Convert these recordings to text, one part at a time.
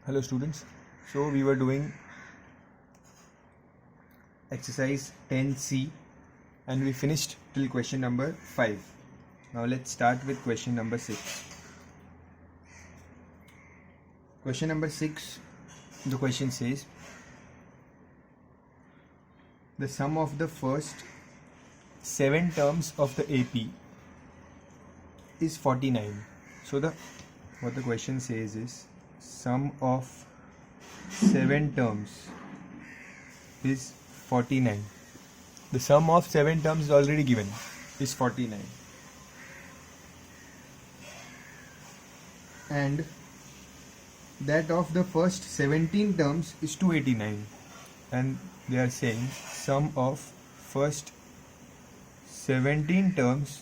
Hello students. So we were doing exercise 10C and we finished till question number 5. Now let's start with question number 6. Question number 6, the question says the sum of the first 7 terms of the AP is 49. So what the question says is sum of 7 terms is 49. The sum of 7 terms is already given, is 49. And that of the first 17 terms is 289. And they are saying sum of first 17 terms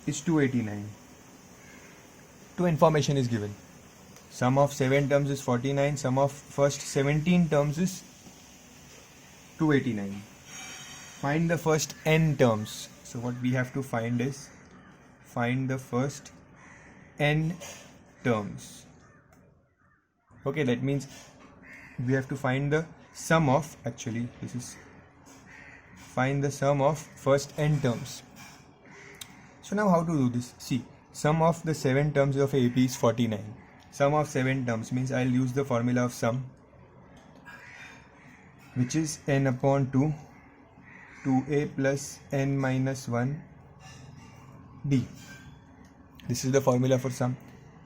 is 289. Two information is given. Sum of 7 terms is 49. Sum of first 17 terms is 289. Find the first n terms. So what we have to find is find the first n terms. Okay, that means we have to find the sum of, actually this is find the sum of first n terms. So now how to do this? See, sum of the 7 terms of AP is 49. Sum of 7 terms means I'll use the formula of sum, which is n upon 2, 2a plus n minus 1 d. This is the formula for sum.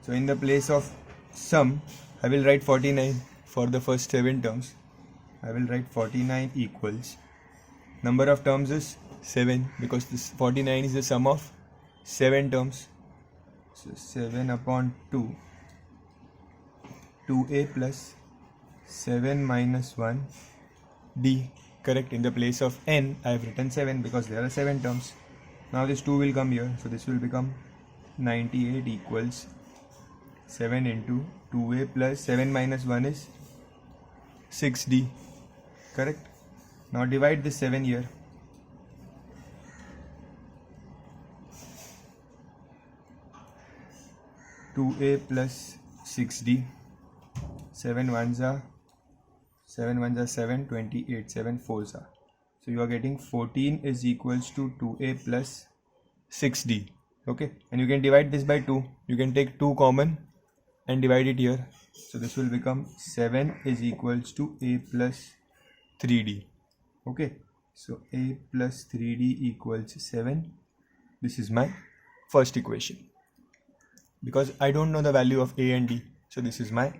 So in the place of sum, I will write 49 for the first 7 terms. I will write 49 equals, number of terms is 7 because this 49 is the sum of 7 terms. So 7 upon 2, 2a plus 7 minus 1 d. Correct. In the place of n I have written 7 because there are 7 terms. Now this 2 will come here, so this will become 98 equals 7 into 2a plus 7 minus 1 is 6d. Correct. Now divide this 7 here. 2a plus 6d. 7 ones are 7, 28, 7 fours are. So you are getting 14 is equals to 2a plus 6d. Okay, and you can divide this by 2. You can take 2 common and divide it here. So this will become 7 is equals to a plus 3d. Okay, so a plus 3d equals 7. This is my first equation. Because I don't know the value of a and d, so this is my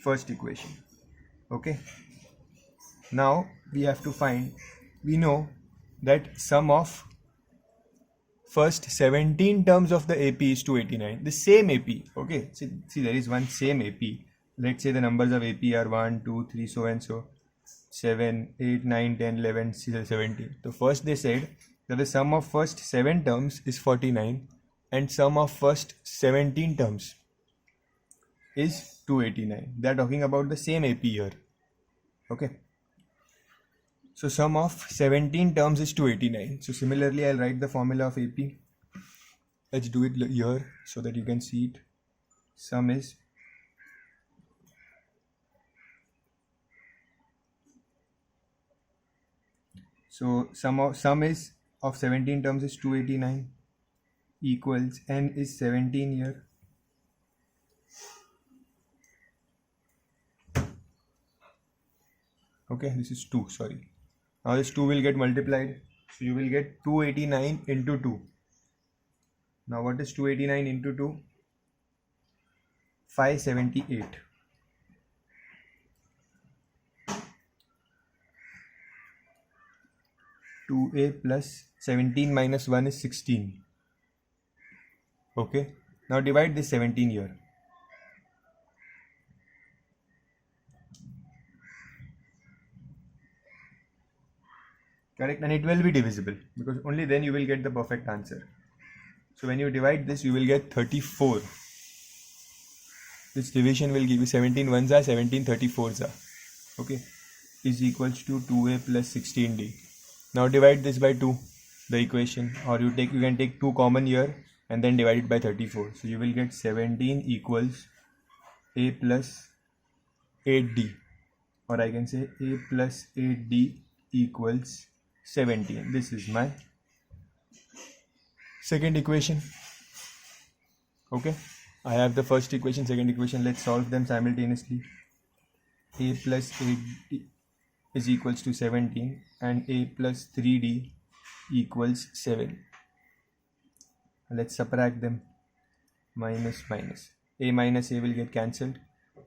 first equation. Okay, now we have to find, we know that sum of first 17 terms of the AP is 289. The same AP, okay, see there is one same AP. Let's say the numbers of AP are 1, 2, 3, so and so, 7, 8, 9, 10, 11, 17. So first they said that the sum of first 7 terms is 49 and sum of first 17 terms is 289. They are talking about the same AP here. Okay. So sum of 17 terms is 289. So similarly, I'll write the formula of AP. Let's do it here so that you can see it. Sum is sum is of 17 terms is 289 equals n is 17 here. Okay, this is 2, sorry. Now this 2 will get multiplied. So you will get 289 into 2. Now what is 289 into 2? 578. Two a plus 17 minus 1 is 16. Okay. Now divide this 17 here. Correct, and it will be divisible because only then you will get the perfect answer. So when you divide this, you will get 34. This division will give you 17 ones are 17 34s are. Okay, is equals to 2a plus 16d. Now divide this by 2, the equation, or you can take 2 common here and then divide it by 34. So you will get 17 equals a plus 8d, or I can say a plus 8d equals 17. This is my second equation. Okay, I have the first equation, second equation. Let's solve them simultaneously. A plus 8d is equals to 17 and a plus 3d equals 7. Let's subtract them. Minus minus. A minus a will get cancelled.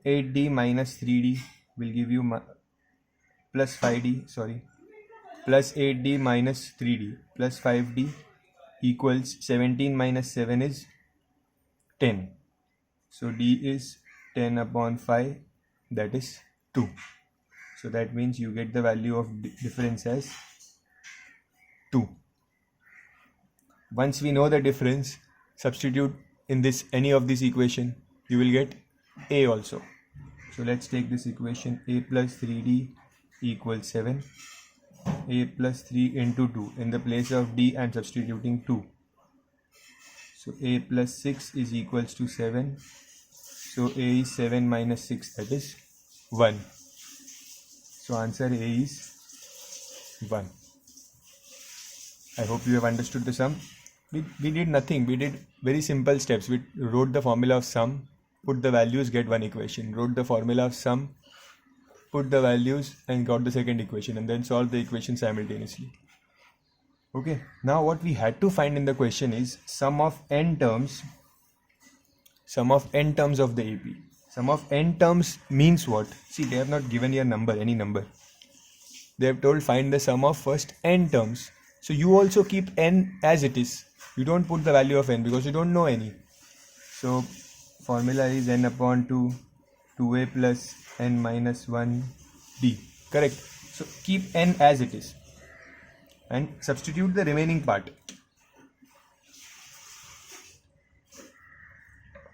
8d minus 3d will give you plus 5d, sorry, plus 8d minus 3d plus 5d equals 17 minus 7 is 10. So d is 10 upon 5, that is 2. So that means you get the value of difference as 2. Once we know the difference, substitute in this any of this equation, you will get a also. So let's take this equation. A plus 3d equals 7. A plus 3 into 2. In the place of d, I am substituting 2. So a plus 6 is equals to 7. So a is 7 minus 6, that is 1. So answer A is 1. I hope you have understood the sum. We did nothing. We did very simple steps. We wrote the formula of sum, put the values, get one equation. Wrote the formula of sum, put the values and got the second equation, and then solved the equation simultaneously. Okay, now what we had to find in the question is sum of n terms of the AP. Sum of n terms means what? See, they have not given you a number, any number. They have told find the sum of first n terms. So you also keep n as it is. You don't put the value of n because you don't know any. So formula is n upon 2, 2a plus n minus 1d. Correct. So keep n as it is and substitute the remaining part.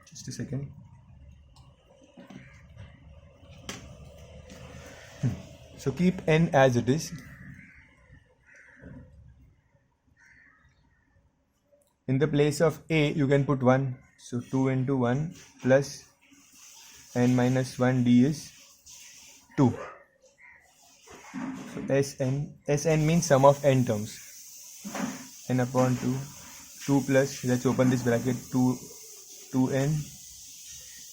Just a second. So keep n as it is. In the place of a, you can put 1. So 2 into 1 plus n minus 1d is 2. So Sn means sum of n terms. N upon 2. 2 plus, let's open this bracket, 2n.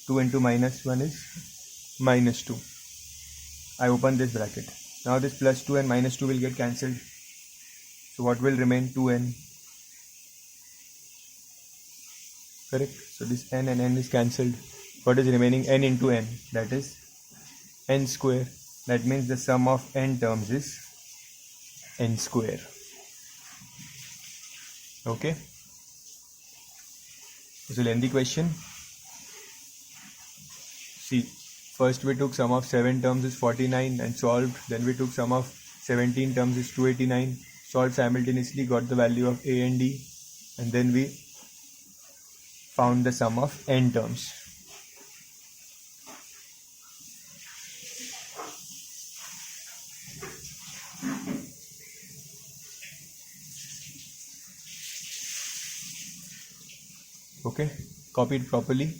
2 into minus 1 is minus 2. I open this bracket. Now this plus 2 and minus 2 will get cancelled. So what will remain? 2n. Correct. So this n and n is cancelled. What is remaining? N into n. That is n square. That means the sum of n terms is n square. Okay. It's a lengthy question. See, first we took sum of 7 terms is 49 and solved. Then we took sum of 17 terms is 289. Solved simultaneously, got the value of a and d. And then we found the sum of n terms. Okay, copy it properly.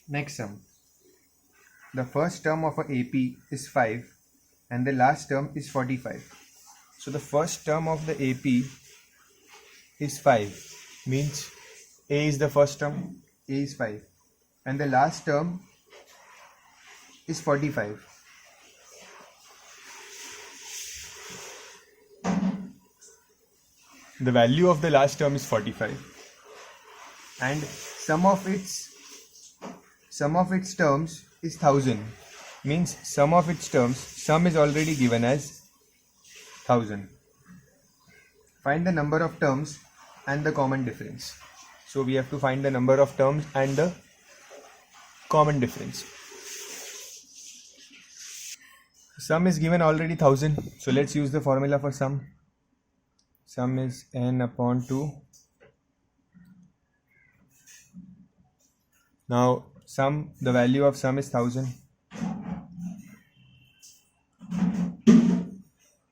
Next sum. The first term of a AP is 5 and the last term is 45. So the first term of the AP is 5, means A is the first term, A is 5, and the last term is 45. The value of the last term is 45 and sum of its terms is 1000, means sum of its terms, sum is already given as 1000. Find the number of terms and the common difference. So we have to find the number of terms and the common difference. Sum is given already 1000. So let's use the formula for sum. Sum is n upon 2 Now sum, the value of sum is 1000.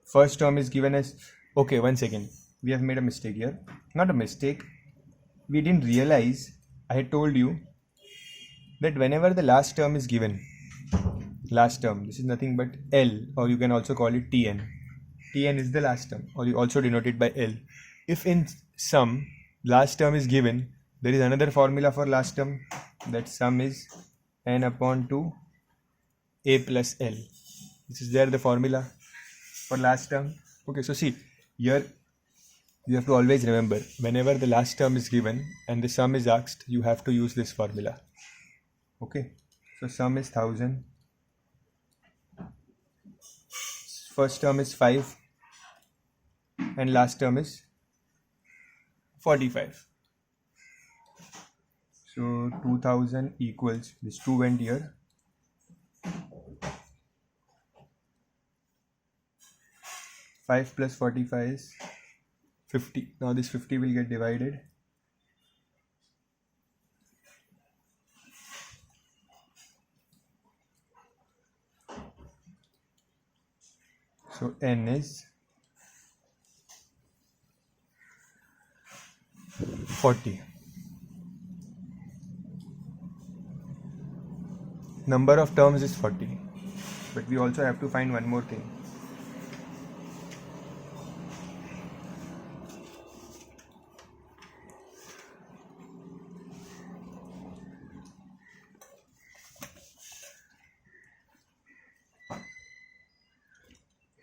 First term is given as, okay, 1 second, we have made a mistake here. Not a mistake, we didn't realize, I had told you that whenever the last term is given, last term, this is nothing but L, or you can also call it Tn. Tn is the last term, or you also denote it by L. If in sum last term is given, there is another formula for last term, that sum is n upon 2 a plus L. This is there, the formula for last term. Okay, so see here, you have to always remember, whenever the last term is given and the sum is asked, you have to use this formula. Okay, so sum is 1000, first term is 5, and last term is 45. So 2000 equals, this 2 went here, 5 plus 45 is 50. Now this 50 will get divided. So n is 40. Number of terms is 40. But we also have to find one more thing.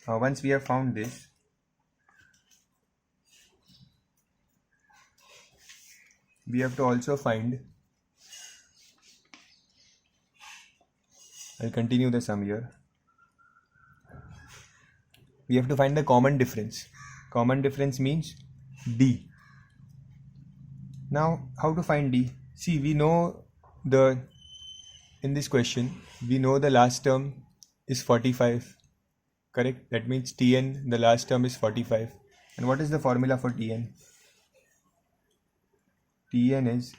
Now once we have found this, we have to also find, I'll continue the sum here. We have to find the common difference. Common difference means D. Now how to find D? See, we know in this question, we know the last term is 45. Correct? That means Tn, the last term is 45. And what is the formula for Tn? Tn is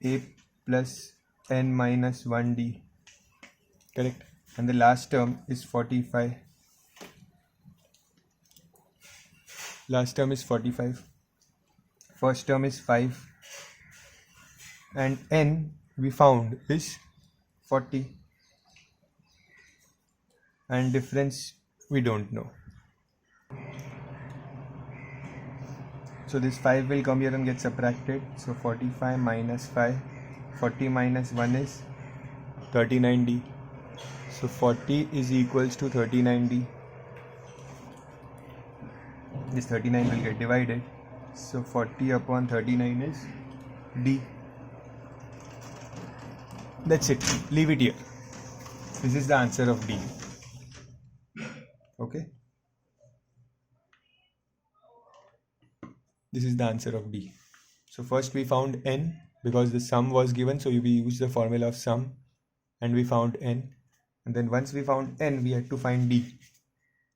a plus n minus 1d. Correct? And the last term is 45. Last term is 45. First term is 5. And n we found is 40. And difference we don't know. So this 5 will come here and get subtracted. So 45 minus 5, 40 minus 1 is 39d. So 40 is equals to 39d. This 39 will get divided. So 40 upon 39 is d. That's it. Leave it here. This is the answer of D. Okay. This is the answer of D. So first we found n because the sum was given, so we used the formula of sum and we found n. And then once we found n, we had to find D.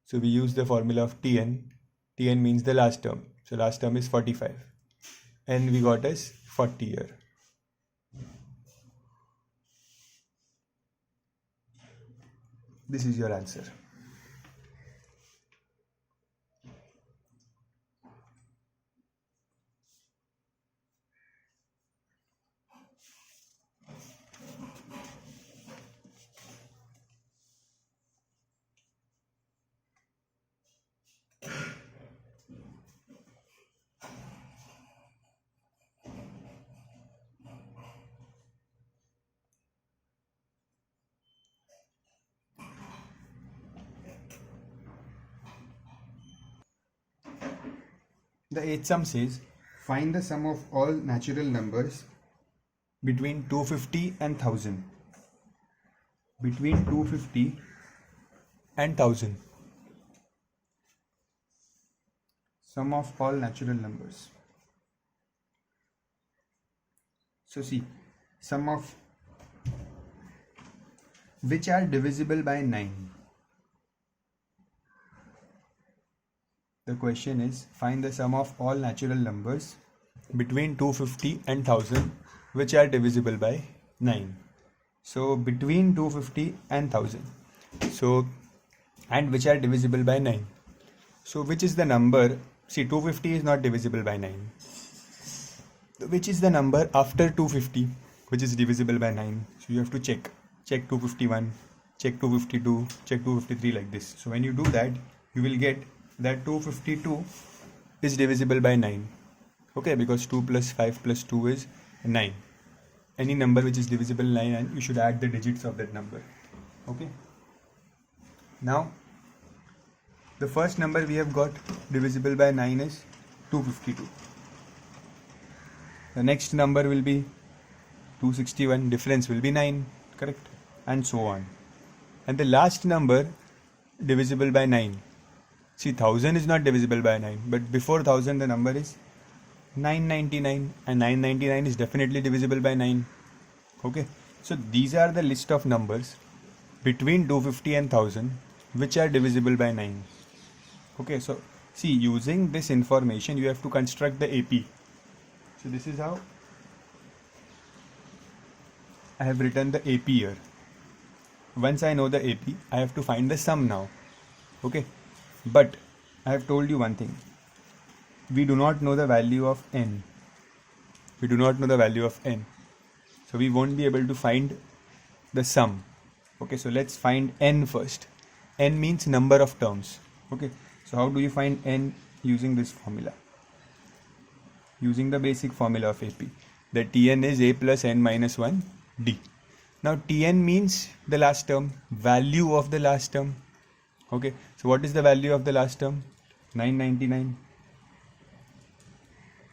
So we used the formula of Tn. Tn means the last term. So last term is 45. And we got as 40 here. This is your answer. The eighth sum says, find the sum of all natural numbers between 250 and 1000. Between 250 and 1000. Sum of all natural numbers. So see, sum of which are divisible by 9. The question is, find the sum of all natural numbers between 250 and 1000 which are divisible by 9. So between 250 and 1000. So, and which are divisible by 9. So which is the number? See, 250 is not divisible by 9. Which is the number after 250 which is divisible by 9? So you have to check 251, check 252, check 253, like this. So when you do that, you will get that 252 is divisible by 9. Okay, because 2 plus 5 plus 2 is 9. Any number which is divisible 9, and you should add the digits of that number. Okay, now the first number we have got divisible by 9 is 252. The next number will be 261, difference will be 9, correct, and so on. And the last number divisible by 9. See, 1000 is not divisible by 9, but before 1000 the number is 999, and 999 is definitely divisible by 9. Okay, so these are the list of numbers between 250 and 1000 which are divisible by 9. Okay, so see, using this information you have to construct the AP. So this is how I have written the AP here. Once I know the AP, I have to find the sum now. Okay, but I have told you one thing. We do not know the value of n. We do not know the value of n. So we won't be able to find the sum. Okay, so let's find n first. N means number of terms. Okay, so how do you find n? Using this formula. Using the basic formula of AP. The Tn is a plus n minus 1 d. Now Tn means the last term, value of the last term. Okay, so what is the value of the last term? 999.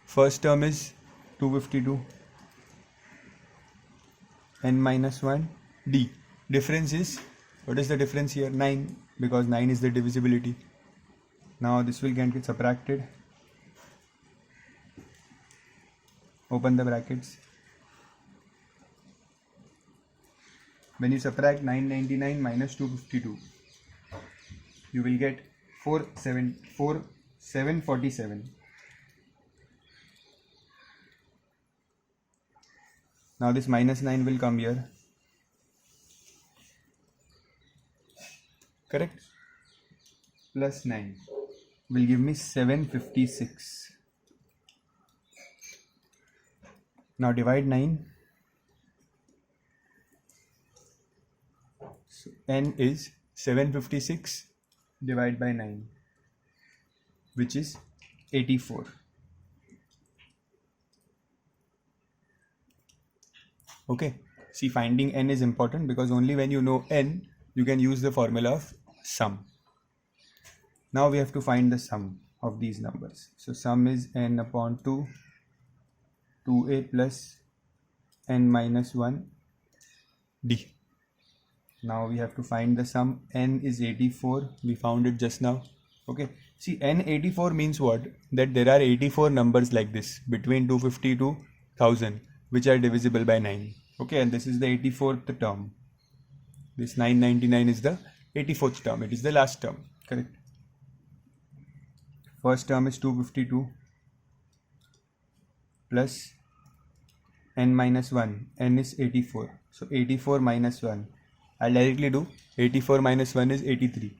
First term is 252. N minus 1 d. Difference is, what is the difference here? 9, because 9 is the divisibility. Now this will get subtracted. Open the brackets. When you subtract 999 minus 252, you will get 747. Now this minus 9 will come here. Correct? Plus 9 will give me 756. Now divide 9. So n is 756 divided by 9, which is 84. Okay, see, finding n is important because only when you know n, you can use the formula of sum. Now we have to find the sum of these numbers. So sum is n upon 2, 2a plus n minus 1 d. Now we have to find the sum. N is 84. We found it just now. Okay, see, n84 means what? That there are 84 numbers like this between 250 to 1000 which are divisible by 9. Okay, and this is the 84th term. This 999 is the 84th term. It is the last term. Correct. First term is 252 plus n minus 1. N is 84. So 84 minus 1. I'll directly do 84 minus 1 is 83.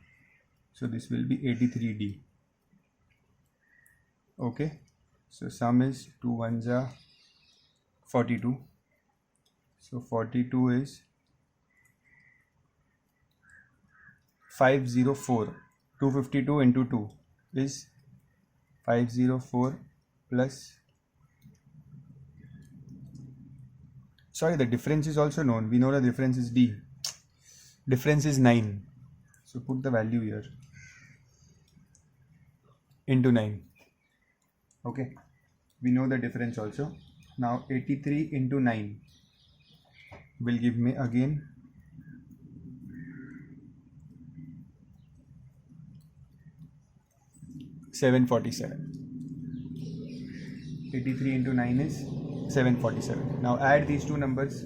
So this will be 83d. Okay. So sum is 2 ones are 42. So 42 is 504. 252 into 2 is 504 plus. Sorry, the difference is also known. We know the difference is d. Difference is 9. So put the value here. Into 9. Okay. We know the difference also. Now 83 into 9 will give me again 747. 83 into 9 is 747. Now add these two numbers.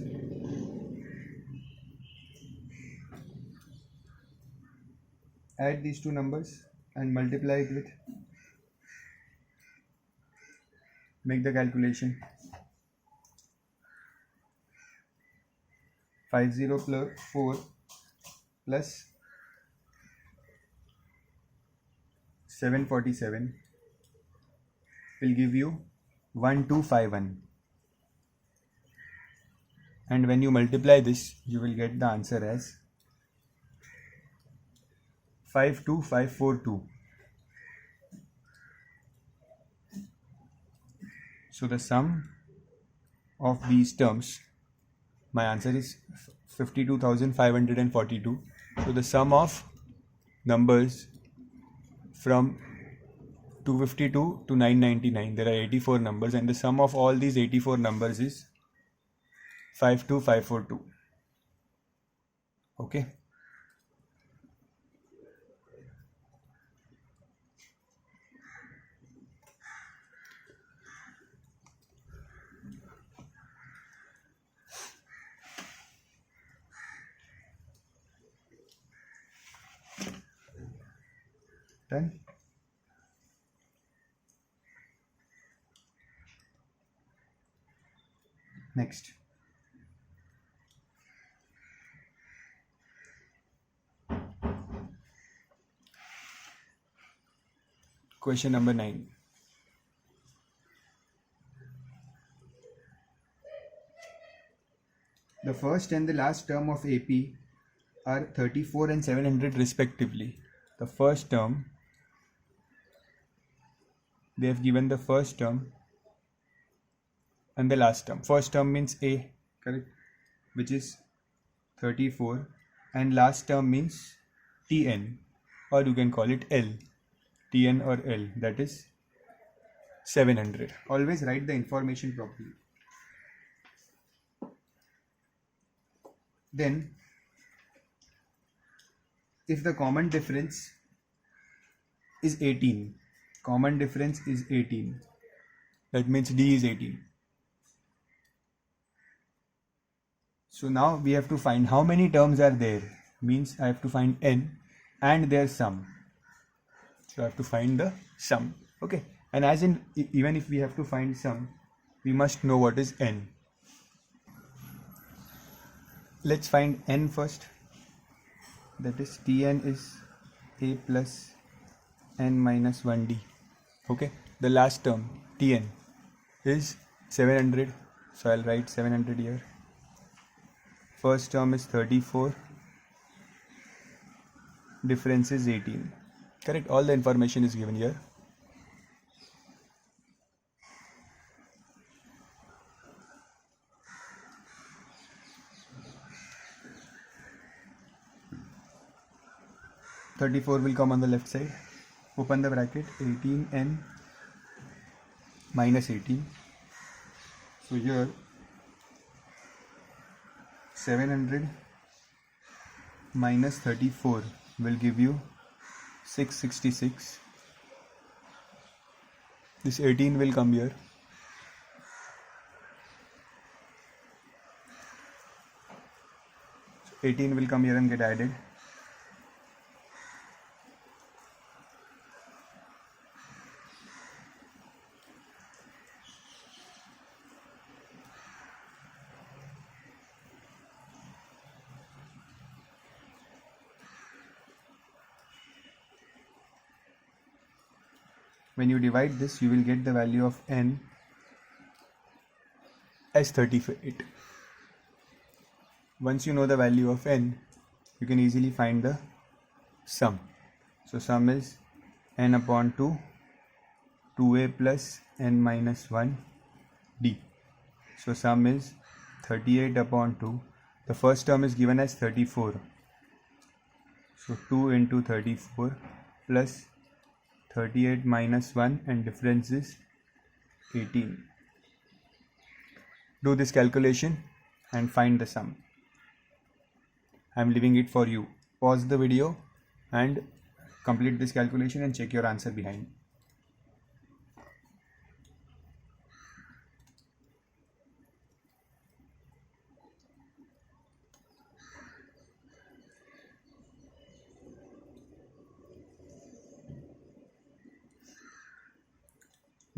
Add these two numbers and multiply it with. Make the calculation. 50 plus 4 plus 747 will give you 1251, and when you multiply this you will get the answer as 52542. So the sum of these terms, my answer is 52,542. So the sum of numbers from 252 to 999, there are 84 numbers, and the sum of all these 84 numbers is 52542. Okay. Done. Next. Question number 9. The first and the last term of AP are 34 and 700 respectively. The first term, they have given the first term and the last term. First term means A, correct, which is 34, and last term means Tn, or you can call it L, Tn or L, that is 700. Always write the information properly. Then, if the common difference is 18, common difference is 18, that means D is 18. So now we have to find how many terms are there, means I have to find n and their sum. So I have to find the sum. Okay, and as in, even if we have to find sum, we must know what is n. Let's find n first. That is Tn is A plus n minus 1D. Okay, the last term Tn is 700, so I'll write 700 here. First term is 34, difference is 18. Correct, all the information is given here. $34 will come on the left side. Open the bracket, 18n minus 18. So here 700 minus 34 will give you 666. This 18 will come here. So 18 will come here and get added. When you divide this, you will get the value of n as 38. Once you know the value of n, you can easily find the sum. So sum is n upon 2, 2a plus n minus 1 d. So sum is 38 upon 2. The first term is given as 34. So 2 into 34 plus 38 minus 1, and difference is 18. Do this calculation and find the sum. I am leaving it for you. Pause the video and complete this calculation and check your answer behind.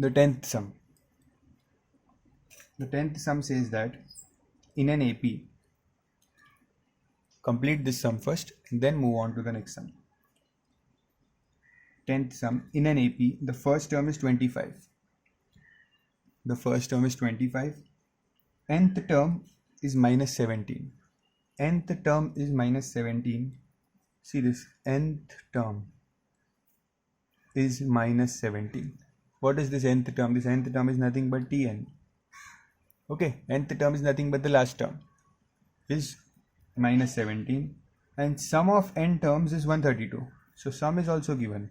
The 10th sum. The 10th sum says that in an AP, complete this sum first and then move on to the next sum. 10th sum. In an AP, the first term is 25. The first term is 25. Nth term is minus 17. Nth term is minus 17. See this, nth term is minus 17. What is this nth term? This nth term is nothing but Tn. Okay, nth term is nothing but the last term is minus 17, and sum of n terms is 132. So sum is also given.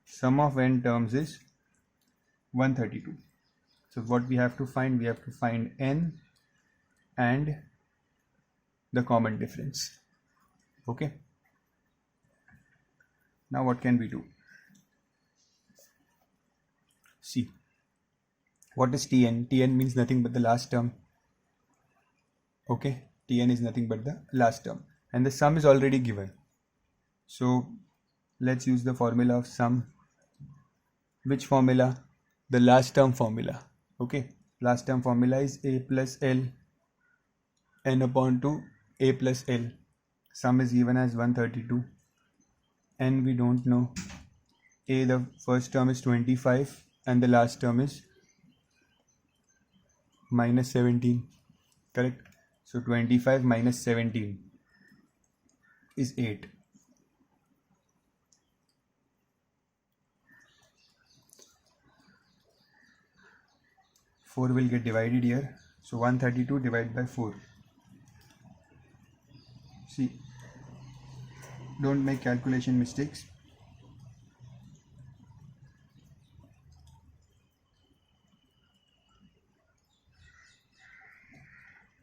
Sum of n terms is 132. So what we have to find? We have to find n and the common difference. Okay. Now what can we do? See, what is Tn? Tn means nothing but the last term. Okay, Tn is nothing but the last term, and the sum is already given. So let's use the formula of sum. Which formula? The last term formula. Okay, last term formula is a plus l n upon 2 a plus l. Sum is given as 132. N we don't know. A, the first term is 25 and the last term is minus 17. Correct? So 25 minus 17 is 8. Four will get divided here. So 132 divided by 4. See, don't make calculation mistakes.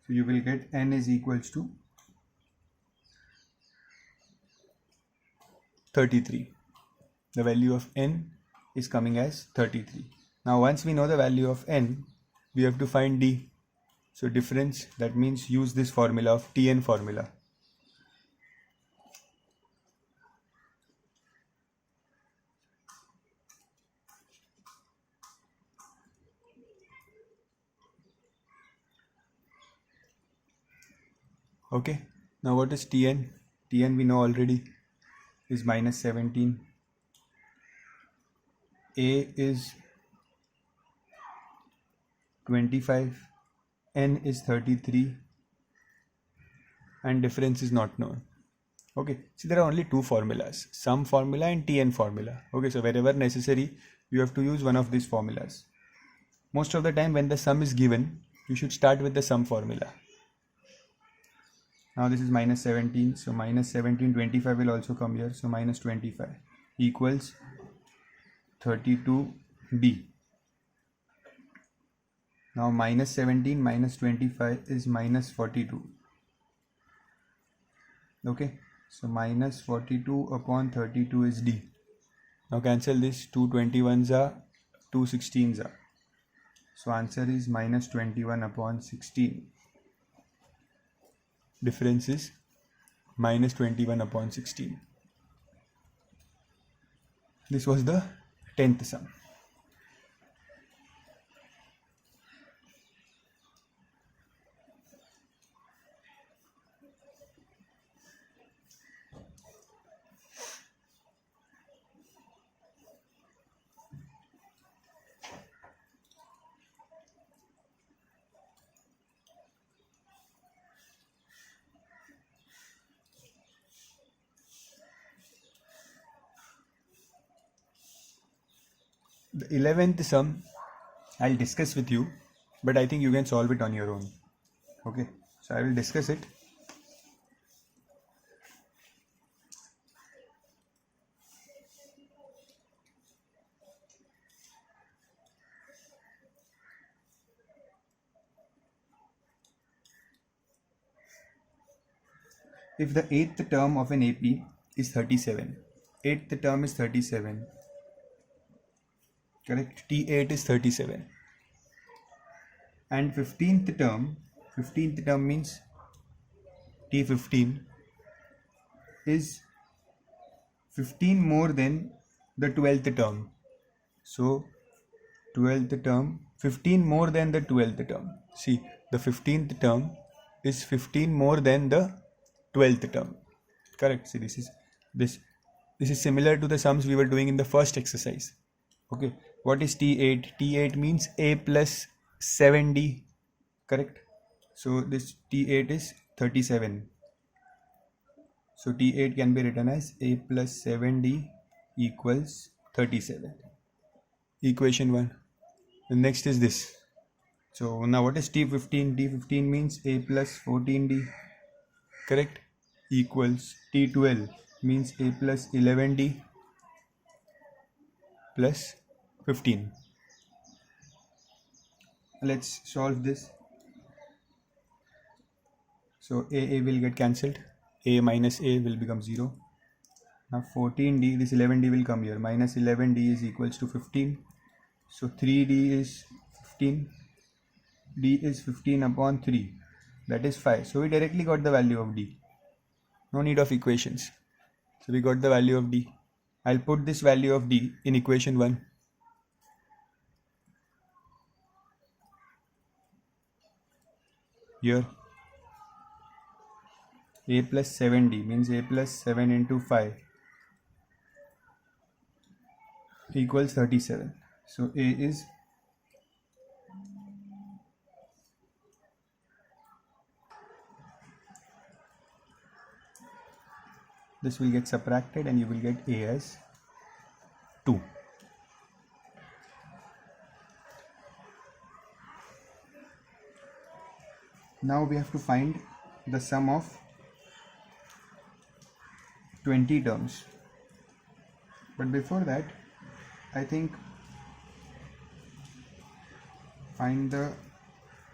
So you will get n is equals to 33. The value of n is coming as 33. Now once we know the value of n, we have to find d. So difference, that means use this formula of Tn formula. Okay, now what is Tn? Tn we know already is minus 17. A is 25, n is 33, and difference is not known. Okay, see, there are only two formulas, sum formula and Tn formula. Okay, so wherever necessary, you have to use one of these formulas. Most of the time when the sum is given, you should start with the sum formula. Now this is minus 17, so minus 17, 25 will also come here, so minus 25 equals 32d. Now minus 17 minus 25 is minus 42. Okay, so minus 42 upon 32 is d. Now cancel this, 2 21s are, 2 16s are. So answer is minus 21 upon 16. Difference is minus 21 upon 16. This was the 10th sum. The 11th sum I'll discuss with you, but I think you can solve it on your own. Okay, so I will discuss it. If the 8th term of an AP is 37, 8th term is 37. Correct, T8 is 37, and 15th term means T15 is 15 more than the 12th term. So 12th term, 15 more than the 12th term. See, the 15th term is 15 more than the 12th term. Correct. See, this is similar to the sums we were doing in the first exercise. Okay, what is T8? T8 means a plus 7d. Correct. So this T8 is 37. So T8 can be written as a plus 7d equals 37. Equation 1. The next is this. So now what is T15? T15 means a plus 14d. Correct. Equals T12 means a plus 11d plus 15. Let's solve this. So a will get cancelled. A minus a will become 0. Now 14d, this 11d will come here. Minus 11d is equals to 15. So 3d is 15. D is 15 upon 3. That is 5. So we directly got the value of d. No need of equations. So we got the value of d. I'll put this value of d in equation 1. Here. A plus 7d means a plus 7 into 5 equals 37. So a is this will get subtracted and you will get a as 2. Now we have to find the sum of 20 terms. But before that, I think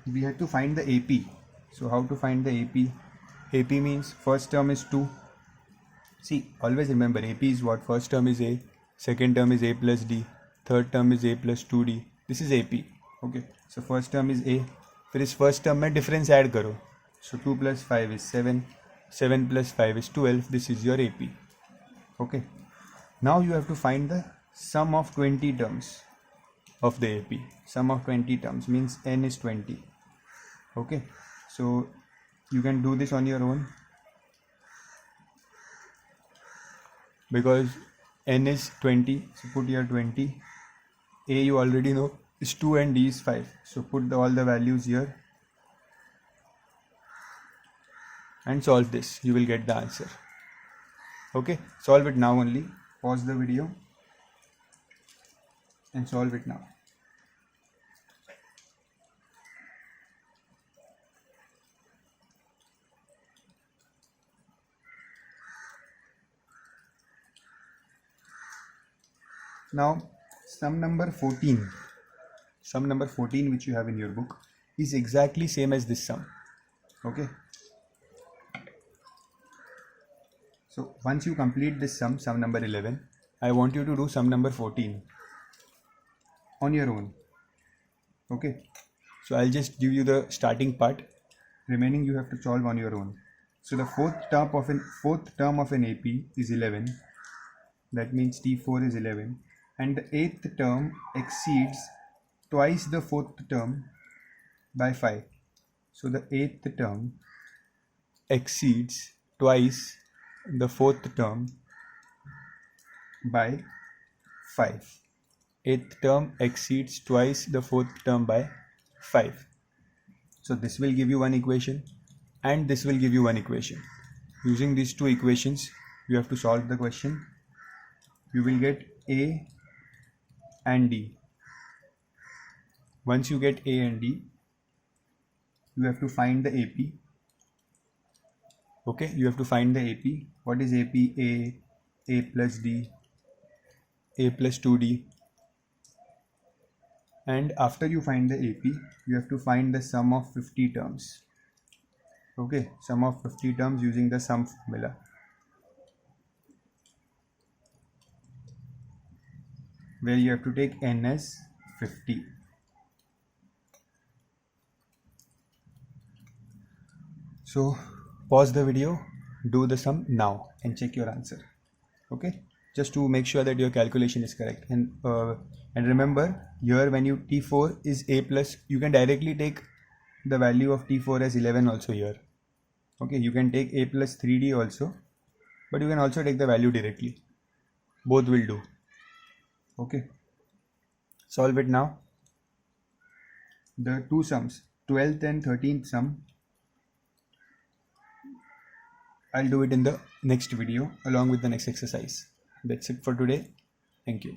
we had to find the AP. So how to find the AP? AP means first term is 2. See, always remember AP is what? First term is A, second term is A plus D, third term is A plus 2D. This is AP. Okay, so first term is A. फिर इस first term में difference add करो. So 2 plus 5 is 7. 7 plus 5 is 12. This is your AP. Okay. Now you have to find the sum of 20 terms of the AP. Sum of 20 terms means n is 20. Okay. So you can do this on your own because n is 20. So put here 20. A you already know is 2 and D is 5. So put all the values here and solve this. You will get the answer. Okay, solve it now only. Pause the video and solve it now. Now sum number 14. Sum number 14 which you have in your book is exactly same as this sum. Okay. So once you complete this sum number 11, I want you to do sum number 14 on your own. Okay. So I'll just give you the starting part. Remaining you have to solve on your own. So the fourth term of an AP is 11. That means T4 is 11. And the eighth term exceeds twice the fourth term by 5. So the eighth term exceeds twice the fourth term by 5. Eighth term exceeds twice the fourth term by 5. So this will give you one equation and this will give you one equation. Using these two equations, you have to solve the question. You will get A and D. Once you get A and D, you have to find the AP. Okay, you have to find the AP. What is AP? A plus D, A plus 2D. And after you find the AP, you have to find the sum of 50 terms. Okay, sum of 50 terms using the sum formula. Where you have to take n as 50. So pause the video, do the sum now and check your answer. Okay, just to make sure that your calculation is correct. And remember here when you T4 is A plus, you can directly take the value of T4 as 11 also here. Okay, you can take a plus 3d also, but you can also take the value directly. Both will do. Okay, solve it now. The two sums, 12th and 13th sum, I'll do it in the next video along with the next exercise. That's it for today. Thank you.